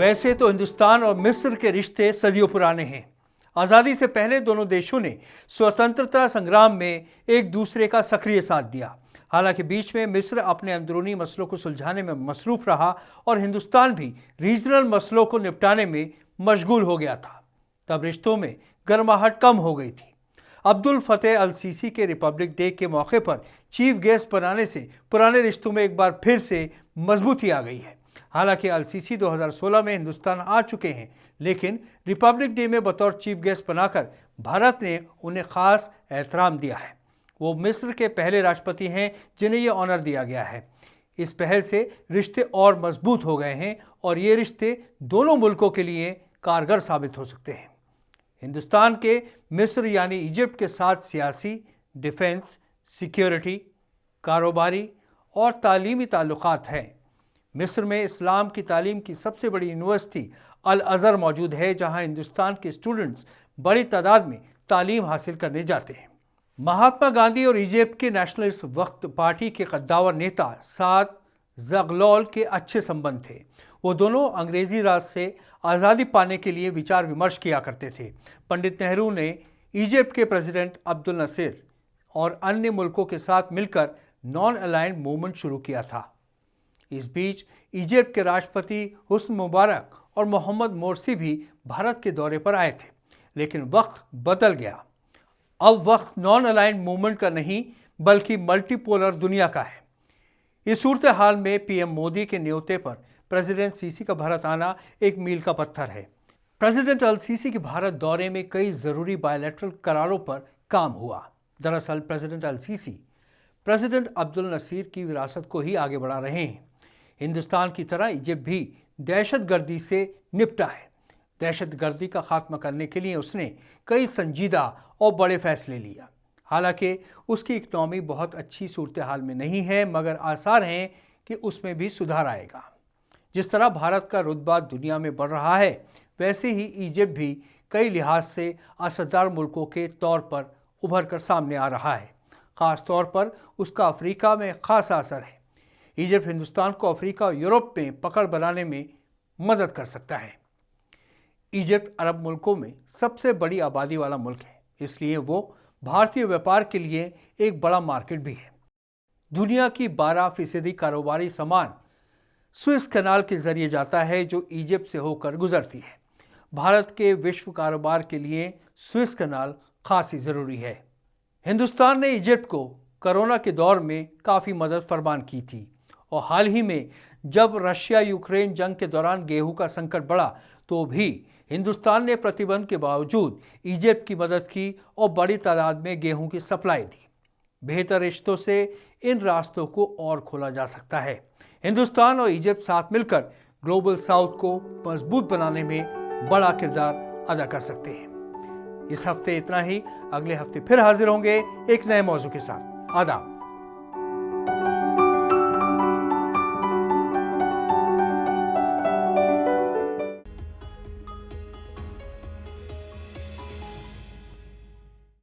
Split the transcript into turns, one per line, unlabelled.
वैसे तो हिंदुस्तान और मिस्र के रिश्ते सदियों पुराने हैं। आज़ादी से पहले दोनों देशों ने स्वतंत्रता संग्राम में एक दूसरे का सक्रिय साथ दिया। हालांकि बीच में मिस्र अपने अंदरूनी मसलों को सुलझाने में मसरूफ रहा और हिंदुस्तान भी रीजनल मसलों को निपटाने में मशगूल हो गया था। तब रिश्तों में गर्माहट कम हो गई थी। अब्दुल फतेह अल सीसी के रिपब्लिक डे के मौके पर चीफ गेस्ट बनाने से पुराने रिश्तों में एक बार फिर से मजबूती आ गई है। हालांकि अल सीसी 2016 में हिंदुस्तान आ चुके हैं, लेकिन रिपब्लिक डे में बतौर चीफ गेस्ट बनाकर भारत ने उन्हें खास एहतराम दिया है। वो मिस्र के पहले राष्ट्रपति हैं जिन्हें ये ऑनर दिया गया है। इस पहल से रिश्ते और मजबूत हो गए हैं और ये रिश्ते दोनों मुल्कों के लिए कारगर साबित हो सकते हैं। हिंदुस्तान के मिस्र यानी इजिप्ट के साथ सियासी, डिफेंस, सिक्योरिटी, कारोबारी और तालीमी ताल्लुकात हैं। मिस्र में इस्लाम की तालीम की सबसे बड़ी यूनिवर्सिटी अल अज़हर मौजूद है, जहां हिंदुस्तान के स्टूडेंट्स बड़ी तादाद में तालीम हासिल करने जाते हैं। महात्मा गांधी और इजिप्ट के नेशनलिस्ट वक्त पार्टी के कद्दावर नेता साद ज़गलोल के अच्छे संबंध थे। वो दोनों अंग्रेजी राज से आज़ादी पाने के लिए विचार विमर्श किया करते थे। पंडित नेहरू ने इजिप्ट के प्रेसिडेंट अब्दुल नसीर और अन्य मुल्कों के साथ मिलकर नॉन अलाइंड मूवमेंट शुरू किया था। इस बीच इजिप्ट के राष्ट्रपति हुस्न मुबारक और मोहम्मद मोर्सी भी भारत के दौरे पर आए थे, लेकिन वक्त बदल गया। अब वक्त नॉन अलाइंड मूवमेंट का नहीं बल्कि मल्टीपोलर दुनिया का है। इस सूरत हाल में पीएम मोदी के न्योते पर प्रेसिडेंट सीसी का भारत आना एक मील का पत्थर है। प्रेसिडेंट अल सीसी के भारत दौरे में कई जरूरी बायलैटरल करारों पर काम हुआ। दरअसल प्रेसिडेंट अल सीसी प्रेसिडेंट अब्दुल नसीर की विरासत को ही आगे बढ़ा रहे हैं। हिंदुस्तान की तरह इजिप्ट भी दहशतगर्दी से निपटा है। दहशतगर्दी का खात्मा करने के लिए उसने कई संजीदा और बड़े फैसले लिया। हालांकि उसकी इकनॉमी बहुत अच्छी सूरत हाल में नहीं है, मगर आसार हैं कि उसमें भी सुधार आएगा। जिस तरह भारत का रुतबा दुनिया में बढ़ रहा है, वैसे ही इजिप्ट भी कई लिहाज से असरदार मुल्कों के तौर पर उभर कर सामने आ रहा है। ख़ास तौर पर उसका अफ्रीका में खासा असर है। इजिप्ट हिंदुस्तान को अफ्रीका और यूरोप में पकड़ बनाने में मदद कर सकता है। इजिप्ट अरब मुल्कों में सबसे बड़ी आबादी वाला मुल्क है, इसलिए वो भारतीय व्यापार के लिए एक बड़ा मार्केट भी है। दुनिया की 12% कारोबारी सामान स्विस कैनाल के जरिए जाता है, जो इजिप्ट से होकर गुजरती है। भारत के विश्व कारोबार के लिए स्विस कैनाल खासी ज़रूरी है। हिंदुस्तान ने इजिप्ट को कोरोना के दौर में काफ़ी मदद फरमान की थी और हाल ही में जब रशिया यूक्रेन जंग के दौरान गेहूं का संकट बढ़ा तो भी हिंदुस्तान ने प्रतिबंध के बावजूद इजिप्ट की मदद की और बड़ी तादाद में गेहूं की सप्लाई दी। बेहतर रिश्तों से इन रास्तों को और खोला जा सकता है। हिंदुस्तान और इजिप्ट साथ मिलकर ग्लोबल साउथ को मजबूत बनाने में बड़ा किरदार अदा कर सकते हैं। इस हफ्ते इतना ही। अगले हफ्ते फिर हाजिर होंगे एक नए मौजू के साथ। आदाब।